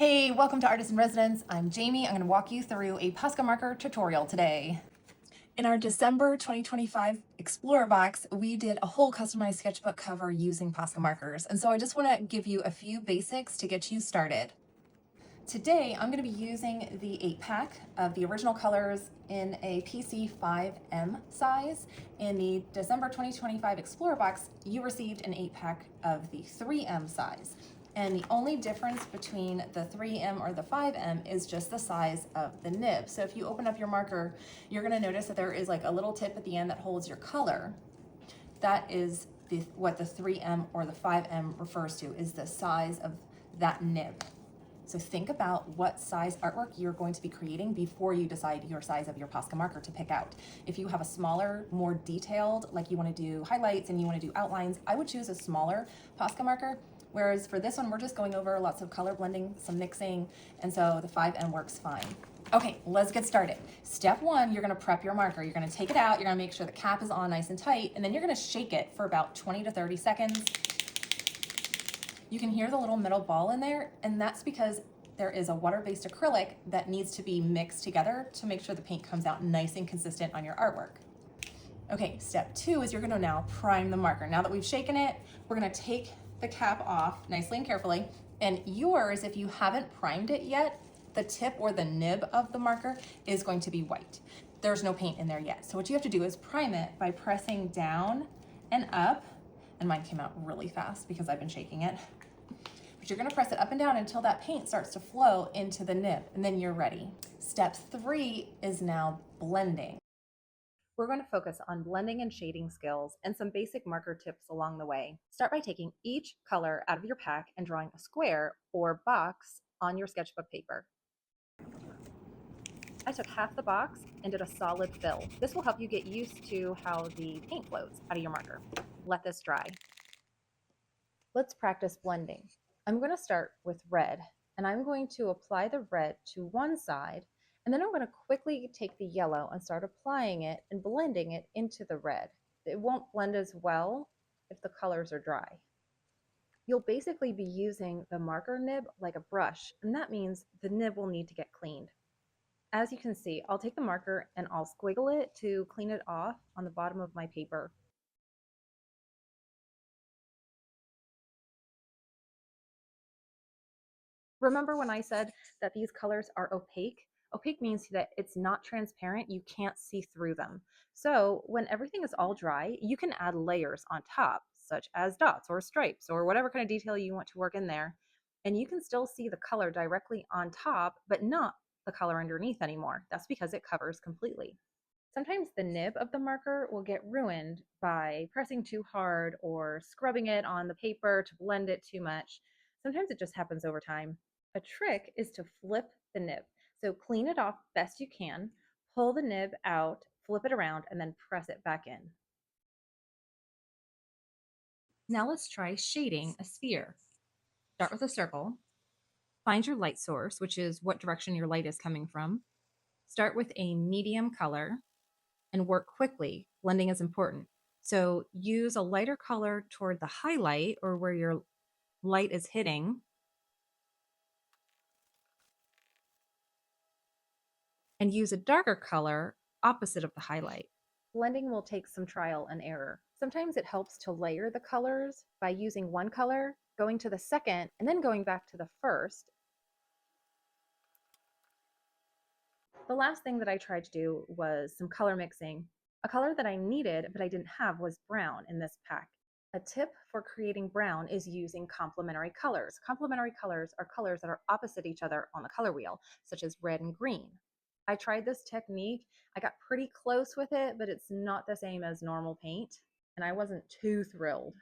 Hey, welcome to Artist in Residence. I'm Jamie. I'm going to walk you through a Posca marker tutorial today. In our December 2025 Explorer box, we did a whole customized sketchbook cover using Posca markers. And so I just want to give you a few basics to get you started. Today, I'm going to be using the 8-pack of the original colors in a PC 5M size. In the December 2025 Explorer box, you received an 8-pack of the 3M size. And the only difference between the 3M or the 5M is just the size of the nib. So if you open up your marker, you're going to notice that there is like a little tip at the end that holds your color. That is what the 3M or the 5M refers to, is the size of that nib. So think about what size artwork you're going to be creating before you decide your size of your Posca marker to pick out. If you have a smaller, more detailed, like you want to do highlights and you want to do outlines, I would choose a smaller Posca marker. Whereas for this one, we're just going over lots of color blending, some mixing, and so the 5M works fine. Okay, let's get started. Step one, you're gonna prep your marker. You're gonna take it out, you're gonna make sure the cap is on nice and tight, and then you're gonna shake it for about 20 to 30 seconds. You can hear the little metal ball in there, and that's because there is a water-based acrylic that needs to be mixed together to make sure the paint comes out nice and consistent on your artwork. Okay, step two is you're gonna now prime the marker. Now that we've shaken it, we're gonna take the cap off nicely and carefully, and yours, if you haven't primed it yet, the tip or the nib of the marker is going to be white. There's no paint in there yet. So what you have to do is prime it by pressing down and up, and mine came out really fast because I've been shaking it. But you're gonna press it up and down until that paint starts to flow into the nib, and then you're ready. Step three is now blending. We're going to focus on blending and shading skills and some basic marker tips along the way. Start by taking each color out of your pack and drawing a square or box on your sketchbook paper. I took half the box and did a solid fill. This will help you get used to how the paint flows out of your marker. Let this dry. Let's practice blending. I'm going to start with red, and I'm going to apply the red to one side, and then I'm going to quickly take the yellow and start applying it and blending it into the red. It won't blend as well if the colors are dry. You'll basically be using the marker nib like a brush, and that means the nib will need to get cleaned. As you can see, I'll take the marker and I'll squiggle it to clean it off on the bottom of my paper. Remember when I said that these colors are opaque? Opaque means that it's not transparent, you can't see through them. So when everything is all dry, you can add layers on top, such as dots or stripes or whatever kind of detail you want to work in there. And you can still see the color directly on top, but not the color underneath anymore. That's because it covers completely. Sometimes the nib of the marker will get ruined by pressing too hard or scrubbing it on the paper to blend it too much. Sometimes it just happens over time. A trick is to flip the nib. So clean it off best you can, pull the nib out, flip it around, and then press it back in. Now let's try shading a sphere. Start with a circle. Find your light source, which is what direction your light is coming from. Start with a medium color and work quickly. Blending is important. So use a lighter color toward the highlight or where your light is hitting. And use a darker color opposite of the highlight. Blending will take some trial and error. Sometimes it helps to layer the colors by using one color, going to the second, and then going back to the first. The last thing that I tried to do was some color mixing. A color that I needed but I didn't have was brown in this pack. A tip for creating brown is using complementary colors. Complementary colors are colors that are opposite each other on the color wheel, such as red and green. I tried this technique. I got pretty close with it, but it's not the same as normal paint, and I wasn't too thrilled.